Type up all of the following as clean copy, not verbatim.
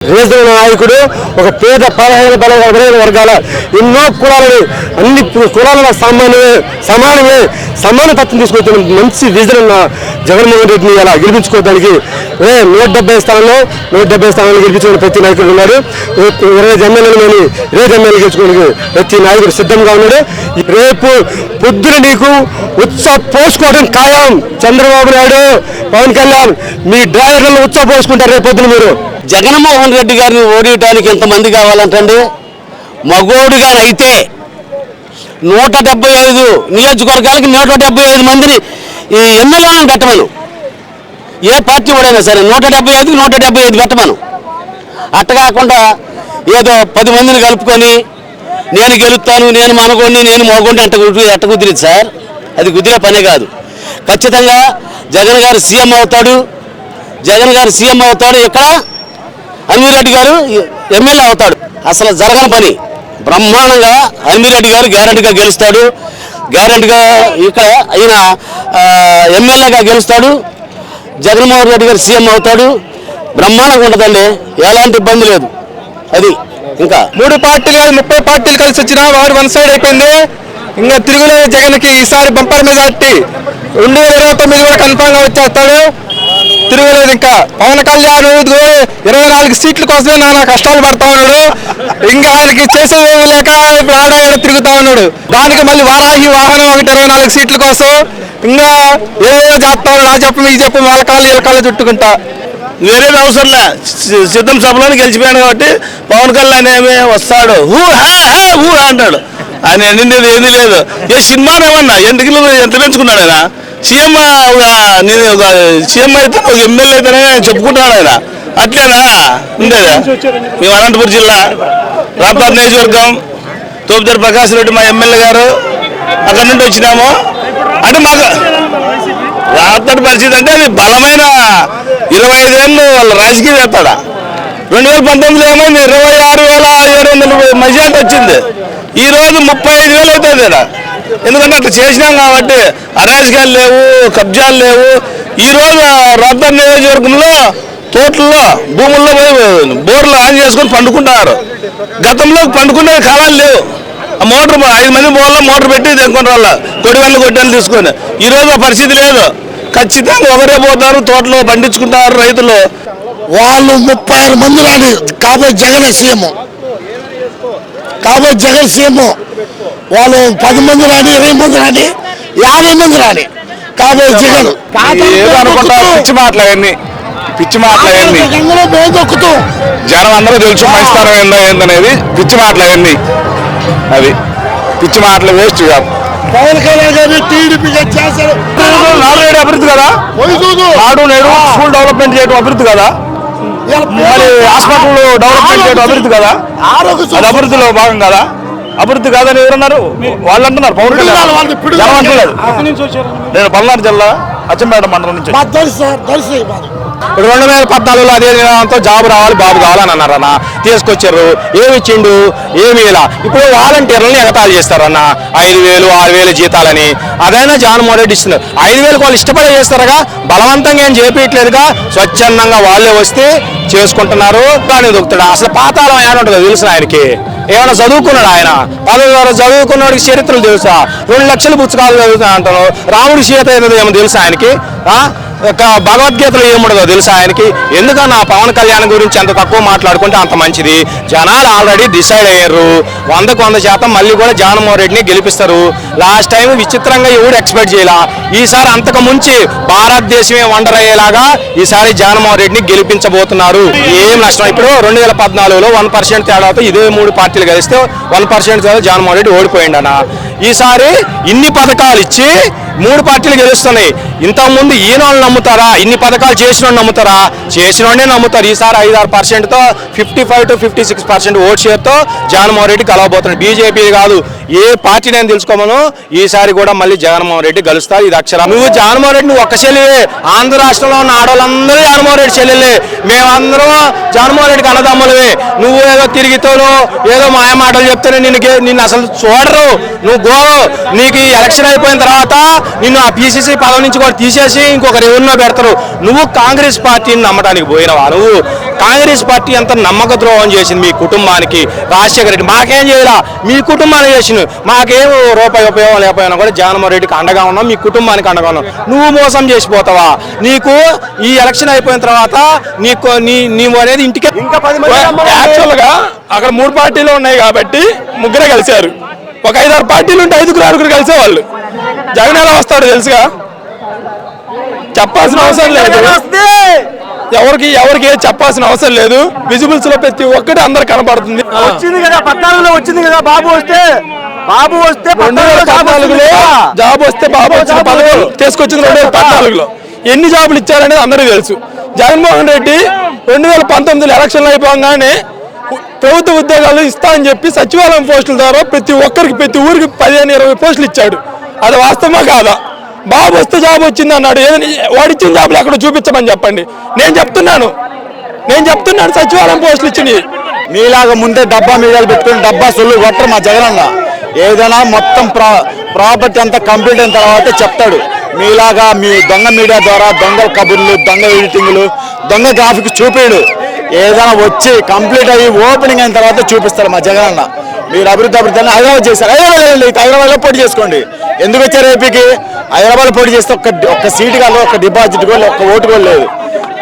రేజన నాయకుడు ఒక పేద బలహీన వర్గాల ఎన్నో కులాలని అన్ని కులాల సమానమే సమానతత్వం తీసుకొచ్చిన మంచి విజన్ ఉన్న జగన్మోహన్ రెడ్డిని అలా గెలిపించుకోవడానికి 170 స్థానంలో గెలిపించుకునే ప్రతి నాయకుడు ఉన్నాడు. 20 ఎమ్మెల్యేలు గెలుచుకోవడానికి ప్రతి నాయకుడు సిద్ధంగా ఉన్నాడు. రేపు పొద్దున నీకు ఉత్సవ పోసుకోవడం ఖాయం. చంద్రబాబు నాయుడు, పవన్ కళ్యాణ్ మీ డ్రైవర్లను ఉత్సవ పోసుకుంటారు రేపు పొద్దున. మీరు జగన్మోహన్ రెడ్డి గారిని ఓడించడానికి ఎంతమంది కావాలంటండి? మగోడుగానైతే 175 నియోజకవర్గాలకి 175 మందిని ఈ ఎమ్మెల్యేలను పెట్టమను. ఏ పార్టీ వాడైనా సరే 175 పెట్టమను. అట్ట కాకుండా ఏదో 10 మందిని కలుపుకొని నేను గెలుస్తాను, నేను మనగోడిని, నేను మోగోడిని అట్ట కుదిరింది సార్. అది కుదిరే పనే కాదు. ఖచ్చితంగా జగన్ గారు సీఎం అవుతాడు. ఇక్కడ అమీరెడ్డి గారు ఎమ్మెల్యే అవుతాడు. అసలు జరగని పని. బ్రహ్మాండంగా అమీరెడ్డి గారు గ్యారంటీగా గెలుస్తాడు. గ్యారంటీగా ఇక్కడ ఆయన ఎమ్మెల్యేగా గెలుస్తాడు. జగన్మోహన్ రెడ్డి గారు సీఎం అవుతాడు. బ్రహ్మాండంగా ఉంటుందండి, ఎలాంటి ఇబ్బంది లేదు. అది ఇంకా 3 పార్టీలు 30 పార్టీలు కలిసి వచ్చినా వాడు 1 సైడ్ అయిపోయింది. ఇంకా తిరుగులేదు జగన్కి. ఈసారి బంపర్ మెజార్టీ 2029 కూడా కన్ఫామ్ గా వచ్చేస్తాడు. తిరుగులేదు. ఇంకా పవన్ కళ్యాణ్ 24 సీట్ల కోసమే నానా కష్టాలు పడతా ఉన్నాడు. ఇంకా ఆయనకి చేసేది లేక ఇప్పుడు ఆడాడ తిరుగుతా ఉన్నాడు. దానికి మళ్ళీ వారాహి వాహనం ఒకటి 24 సీట్ల కోసం ఇంకా ఏదో చేస్తా ఉన్నాడు. ఆ చెప్పు ఈ చెప్పు వాళ్ళ కాళ్ళు చుట్టుకుంటా వేరేది అవసరంలే. సిద్ధం సభలోనే గెలిచిపోయాడు కాబట్టి పవన్ కళ్యాణ్ ఏమి వస్తాడు హూ అంటాడు. ఆయన నిండేది ఏమీ లేదు. ఏ సినిమానే ఏమన్నా ఎంత పెంచుకున్నాడు ఆయన. సీఎం అయితే ఒక ఎమ్మెల్యే అయితేనే చెప్పుకుంటున్నాడు ఆయన. అట్లేనా ఉండేదా? మేము అనంతపురం జిల్లా రాప్తాడు నియోజకవర్గం, తోపుదరి ప్రకాశ్ రెడ్డి మా ఎమ్మెల్యే గారు. అక్కడి నుండి వచ్చినాము. అంటే మాకు రాప్తాడు పరిస్థితి అంటే అది బలమైన 25 ఏళ్ళు వాళ్ళ రాజకీయవేత్తాడ. 2019 ఏమైంది? 26,700 మెజార్టీ వచ్చింది. ఈ రోజు 35,000 అవుతుంది ఇక్కడ. ఎందుకంటే అట్లా చేసినాం కాబట్టి అరాజకాలు లేవు, కబ్జాలు లేవు. ఈ రోజు రాప్తాడు నియోజకవర్గంలో తోటల్లో భూముల్లో పోయి బోర్లు ఆన్ చేసుకొని పండుకుంటున్నారు. గతంలో పండుకునే కాలాలు లేవు. ఆ మోటార్ 5 మంది బోర్లో మోటార్ పెట్టి తెచ్చుకునే వాళ్ళ కొడివెళ్ళు కొట్టెలు తీసుకొని. ఈ రోజు ఆ పరిస్థితి లేదు. ఖచ్చితంగా ఒకరే పోతారు, తోటలో పండించుకుంటారు రైతులు. వాళ్ళు 36 మంది రాని కాబోయే జగన్ సీఎం. వాళ్ళు 10 మంది రాని, 20 మంది రాని, 50 మంది రాని కాబోయే జగన్. పిచ్చి మాటలన్నీ జనం అందరూ తెలుసు పరిస్థితి ఏందనేది. పిచ్చి మాటలన్నీ అది పిచ్చి మాటలు వేస్ట్ కాదు. పవన్ కళ్యాణ్ గారిని టీడీపీగా చేశారు. నాడు అభివృద్ధి కదా, నాడు నేడు స్కూల్ డెవలప్మెంట్ చేయడం అభివృద్ధి కదా, మరి హాస్పిటల్ డెవలప్మెంట్ చేయడం అభివృద్ధి కదా. అది అభివృద్ధిలో భాగం కదా. అభివృద్ధి కాదని ఎవరన్నారు? వాళ్ళు అంటున్నారు. పవన్ కళ్యాణ్ అంటున్నారు. నేను పల్నాడు జిల్లా అచ్చంపేట మండలం నుంచి. 2014లో అదే నినాదంతో జాబ్ రావాలి, బాబు కావాలని అన్నారన్న. తీసుకొచ్చారు. ఏమి ఇచ్చిండు? ఏమి ఇలా. ఇప్పుడు వాలంటీర్లను ఎగతాళి చేస్తారన్న. 5,000, 6,000 జీతాలని. అదైనా జగన్మోహన్ రెడ్డి ఇస్తున్నారు. 5,000 వాళ్ళు ఇష్టపడే చేస్తారుగా, బలవంతంగా ఏం చేపించట్లేదుగా. స్వచ్ఛందంగా వాళ్ళే వస్తే చేసుకుంటున్నారు. కానీ దొక్కుతాడు. అసలు పాతాళం ఏమంటుందో తెలుసు ఆయనకి. ఏమైనా చదువుకున్నాడు ఆయన? 10 చదువుకున్నాడికి చరిత్రలు తెలుసా? 2 లక్షల పుస్తకాలు చదువుతా అంటాను. రాముడి సీత ఏమో తెలుసా ఆయనకి? భగవద్గీతలో ఏముండదో తెలుసా ఆయనకి? ఎందుకన్నా పవన్ కళ్యాణ్ గురించి ఎంత తక్కువ మాట్లాడుకుంటే అంత మంచిది. జనాలు ఆల్రెడీ డిసైడ్ అయ్యారు. 100% మళ్ళీ కూడా జగన్మోహన్ రెడ్డిని గెలిపిస్తారు. లాస్ట్ టైం విచిత్రంగా ఎవరు ఎక్స్పెక్ట్ చేయాల. ఈసారి అంతకు ముంచి భారతదేశమే వండర్ అయ్యేలాగా ఈసారి జగన్మోహన్ రెడ్డిని గెలిపించబోతున్నారు. ఏం నష్టం. ఇప్పుడు 2014లో 1% తేడాతో ఇదే 3 పార్టీలు కలిస్తే 1% తేడా జగన్మోహన్ రెడ్డి ఓడిపోయిండన్న. ఈసారి ఇన్ని పథకాలు ఇచ్చి 3 పార్టీలు గెలుస్తున్నాయి. ఇంతకుముందు ఈనాళ్ళు నమ్ముతారా? ఇన్ని పథకాలు చేసిన నమ్ముతారా? చేసినోడే నమ్ముతారు. ఈసారి 5-6%తో 55 to 56% ఓట్ షేర్తో జగన్మోహన్ రెడ్డి కలవబోతున్నాడు. బీజేపీ కాదు, ఏ పార్టీ నేను తెలుసుకోమను. ఈసారి కూడా మళ్ళీ జగన్మోహన్ రెడ్డి గెలుస్తారు. ఇది అక్షరం. నువ్వు జగన్మోహన్ రెడ్డి నువ్వు ఒక్క చెల్లివే. ఆంధ్ర రాష్ట్రంలో ఉన్న ఆడవాళ్ళందరూ జగన్మోహన్ రెడ్డి చెల్లెలే. మేమందరం జగన్మోహన్ రెడ్డికి అన్నదమ్ములవే. నువ్వు ఏదో తిరిగితోనో ఏదో మాయమాటలు చెప్తేనే నిన్ను అసలు చూడరు. నువ్వు నీకు ఎలక్షన్ అయిపోయిన తర్వాత నిన్ను ఆ పిసిసి పదవి నుంచి కూడా తీసేసి ఇంకొకరు ఎవరినో పెడతారు. నువ్వు కాంగ్రెస్ పార్టీని నమ్మడానికి పోయినవా? నువ్వు కాంగ్రెస్ పార్టీ అంత నమ్మక ద్రోహం చేసింది మీ కుటుంబానికి. రాజశేఖర రెడ్డి మాకేం చేయరా, మీ కుటుంబానికి చేసింది. మాకేం రూపాయి ఉపయోగం లేకపోయినా కూడా జగన్మోహన్ రెడ్డికి అండగా ఉన్నాం, మీ కుటుంబానికి అండగా ఉన్నాం. నువ్వు మోసం చేసిపోతావా? నీకు ఈ ఎలక్షన్ అయిపోయిన తర్వాత నీవు అనేది ఇంటికి ఇంకా 10 మంది యాక్చువల్గా అక్కడ 3 పార్టీలు ఉన్నాయి కాబట్టి ముగ్గురే కలిశారు. ఒక 5-6 పార్టీలు ఉంటే 5-6 కలిసేవాళ్ళు. జగన్ ఎలా వస్తాడు తెలుసుగా, చెప్పాల్సిన అవసరం లేదు. ఎవరికి చెప్పాల్సిన అవసరం లేదు. విజిబుల్స్ లో ప్రతి ఒక్కటి అందరు కనపడుతుంది. వచ్చింది కదా 14లో వచ్చింది కదా బాబు వస్తే 2014లో జాబ్ వస్తే బాబు వచ్చిన పదవులు తీసుకొచ్చింది 2014లో. ఎన్ని జాబులు ఇచ్చారనేది అందరికీ తెలుసు. జగన్మోహన్ రెడ్డి 2019 ఎలక్షన్లు అయిపోగానే ప్రభుత్వ ఉద్యోగాలు ఇస్తా అని చెప్పి సచివాలయం పోస్టుల ద్వారా ప్రతి ఊరికి 15-20 పోస్టులు ఇచ్చాడు. అది వాస్తవమా కాదా? బాబు వస్తే జాబ్ వచ్చింది అన్నాడు. ఏదైనా వాడిచ్చిన జాబులు ఎక్కడ చూపించమని చెప్పండి. నేను చెప్తున్నాను సచివాలయం పోస్టులు ఇచ్చింది. మీలాగా ముందే డబ్బా మీడియాలు పెట్టుకుని డబ్బా సొల్లు కొట్టరు మా జగనన్న. ఏదైనా మొత్తం ప్రాపర్టీ అంతా కంప్లీట్ అయిన తర్వాత చెప్తాడు. మీలాగా మీ దొంగ మీడియా ద్వారా దొంగ కబుర్లు, దొంగ ఎడిటింగ్లు, దొంగ గ్రాఫిక్ చూపాడు. ఏదైనా వచ్చి కంప్లీట్ అయ్యి ఓపెనింగ్ అయిన తర్వాత చూపిస్తాడు మా జగనన్న. మీరు అభివృద్ధి హైదరాబాద్ చేశారు. హైదరాబాద్లో పోటీ చేసుకోండి. ఎందుకు వచ్చారు ఏపీకి? హైదరాబాద్ పోటీ చేస్తే ఒక్క సీటు కాదు, ఒక్క డిపాజిట్ కూడా, ఒక్క ఓటు కూడా లేదు.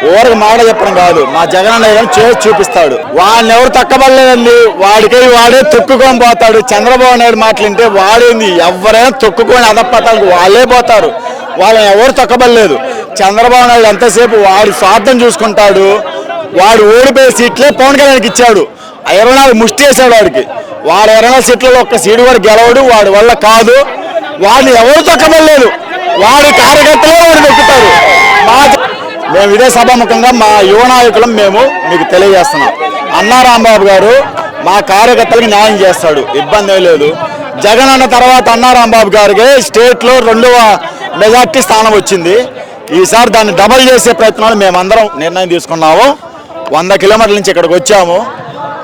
ఓరకు మాట చెప్పడం కాదు, మా జగనన్న ఏదైనా చేసి చూపిస్తాడు. వాడిని ఎవరు తక్కబడలేదండి. వాడే తొక్కుకొని పోతాడు. చంద్రబాబు నాయుడు మాటలుంటే వాడేంది, ఎవరైనా తొక్కుకొని అదపతాలకు వాళ్ళే పోతారు. వాళ్ళని ఎవరు తక్కబడలేదు. చంద్రబాబు నాయుడు ఎంతసేపు వాడు స్వార్థం చూసుకుంటాడు. వాడు ఓడిపోయే సీట్లే పవన్ కళ్యాణ్కి ఇచ్చాడు. 24 ముష్టి వేసాడు వాడికి. వాడు 24 సీట్లలో ఒక్క సీటు కూడా గెలవడు. వాడి వల్ల కాదు. వాడిని ఎవరు తక్కబడలేదు. వాడి కార్యకర్తలే వాడు దొక్కుతారు. మేము ఇదే సభాముఖంగా మా యువ నాయకులం మేము మీకు తెలియజేస్తున్నాం. అన్నా రాంబాబు గారు మా కార్యకర్తలకు న్యాయం చేస్తాడు, ఇబ్బంది లేదు. జగన్ అన్న తర్వాత అన్నా రాంబాబు గారికి స్టేట్లో 2వ మెజార్టీ స్థానం వచ్చింది. ఈసారి దాన్ని డబల్ చేసే ప్రయత్నాలు మేమందరం నిర్ణయం తీసుకున్నాము. 100 కిలోమీటర్ల నుంచి ఇక్కడికి వచ్చాము.